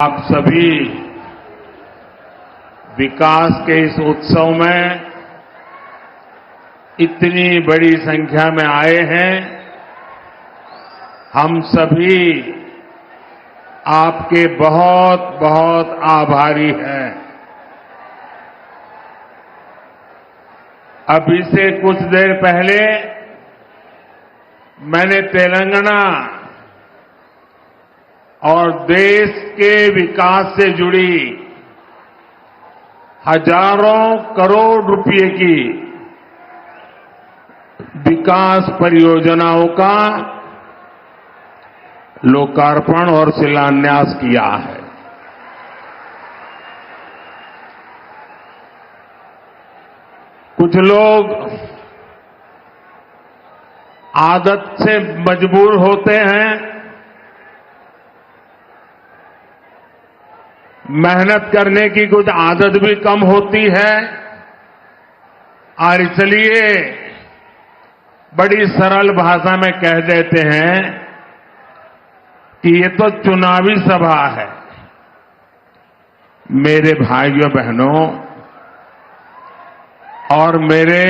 आप सभी विकास के इस उत्सव में इतनी बड़ी संख्या में आए हैं। हम सभी आपके बहुत बहुत आभारी हैं। अभी से कुछ देर पहले मैंने तेलंगाना और देश के विकास से जुड़ी हजारों करोड़ रुपए की विकास परियोजनाओं का लोकार्पण और शिलान्यास किया है। कुछ लोग आदत से मजबूर होते हैं, मेहनत करने की कुछ आदत भी कम होती है और इसलिए बड़ी सरल भाषा में कह देते हैं कि ये तो चुनावी सभा है। मेरे भाइयों बहनों और मेरे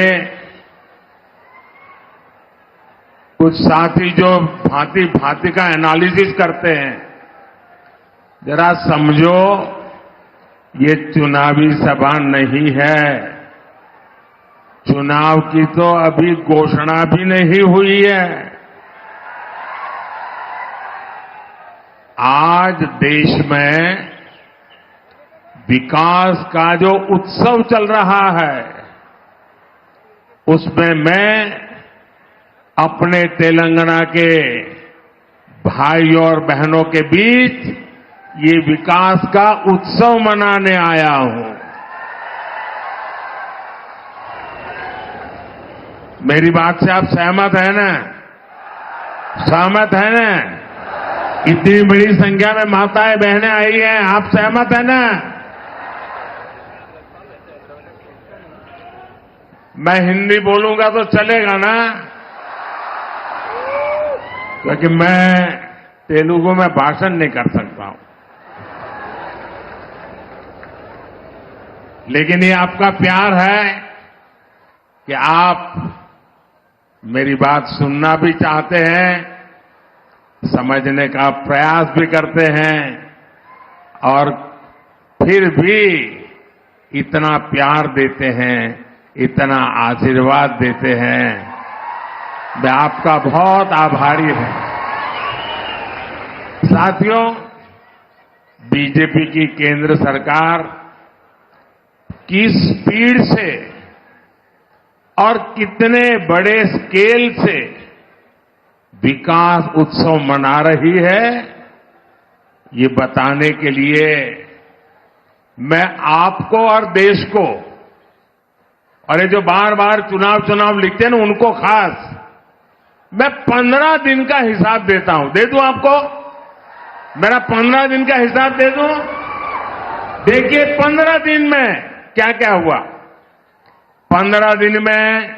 कुछ साथी जो भांति भांति का एनालिसिस करते हैं, जरा समझो, ये चुनावी सभा नहीं है। चुनाव की तो अभी घोषणा भी नहीं हुई है। आज देश में विकास का जो उत्सव चल रहा है, उसमें मैं अपने तेलंगाना के भाइयों और बहनों के बीच ये विकास का उत्सव मनाने आया हूं। मेरी बात से आप सहमत हैं ना? सहमत हैं ना? इतनी बड़ी संख्या में माताएं बहनें आई हैं, आप सहमत हैं ना? मैं हिंदी बोलूंगा तो चलेगा ना? क्योंकि मैं तेलुगु में भाषण नहीं कर सकता हूं, लेकिन ये आपका प्यार है कि आप मेरी बात सुनना भी चाहते हैं, समझने का प्रयास भी करते हैं और फिर भी इतना प्यार देते हैं, इतना आशीर्वाद देते हैं। मैं आपका बहुत आभारी हूं। साथियों, बीजेपी की केंद्र सरकार किस स्पीड से और कितने बड़े स्केल से विकास उत्सव मना रही है, ये बताने के लिए मैं आपको और देश को, और ये जो बार बार चुनाव लिखते हैं ना, उनको खास मैं 15 दिन का हिसाब देता हूं। दे दूं आपको? मेरा 15 दिन का हिसाब दे दूं? देखिए 15 दिन में क्या क्या हुआ। 15 दिन में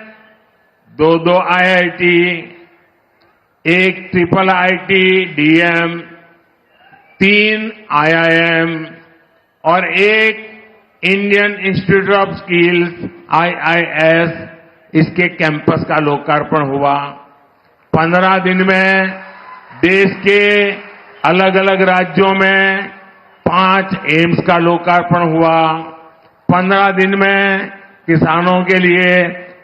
2 IIT, 1 IIIT DM, 3 IIM और 1 Indian institute of skills IIS, इसके कैंपस का लोकार्पण हुआ। 15 दिन में देश के अलग अलग राज्यों में 5 एम्स का लोकार्पण हुआ। 15 दिन में किसानों के लिए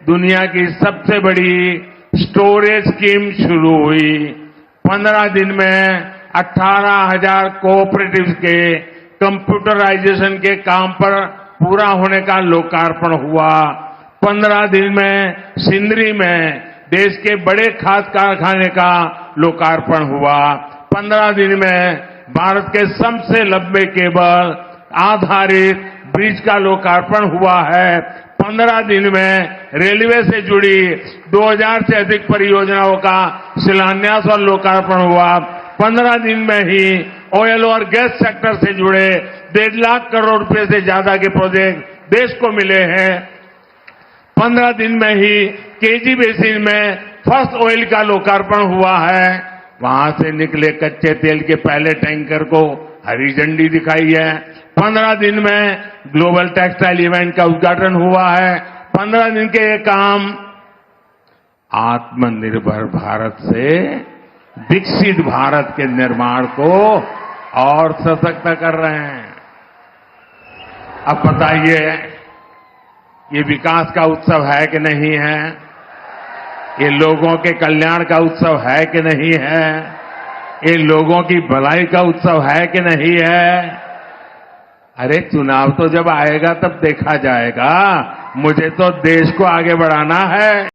दुनिया की सबसे बड़ी स्टोरेज स्कीम शुरू हुई। 15 दिन में 18,000 कोऑपरेटिव्स के कंप्यूटराइजेशन के काम पर पूरा होने का लोकार्पण हुआ। 15 दिन में सिंदरी में देश के बड़े खाद कारखाने का लोकार्पण हुआ। 15 दिन में भारत के सबसे लंबे केबल आधारित ब्रिज का लोकार्पण हुआ है। 15 दिन में रेलवे से जुड़ी 2000 से अधिक परियोजनाओं का शिलान्यास और लोकार्पण हुआ। 15 दिन में ही ऑयल और गैस सेक्टर से जुड़े 1.5 लाख करोड़ रुपए से ज्यादा के प्रोजेक्ट देश को मिले हैं। 15 दिन में ही केजी बेसिन में फर्स्ट ऑयल का लोकार्पण हुआ है। वहां से निकले कच्चे तेल के पहले टैंकर को हरी झंडी दिखाई है। 15 दिन में ग्लोबल टेक्सटाइल इवेंट का उद्घाटन हुआ है। 15 दिन के ये काम आत्मनिर्भर भारत से विकसित भारत के निर्माण को और सशक्त कर रहे हैं। अब बताइए, ये विकास का उत्सव है कि नहीं है? ये लोगों के कल्याण का उत्सव है कि नहीं है? ये लोगों की भलाई का उत्सव है कि नहीं है? अरे चुनाव तो जब आएगा तब देखा जाएगा। मुझे तो देश को आगे बढ़ाना है।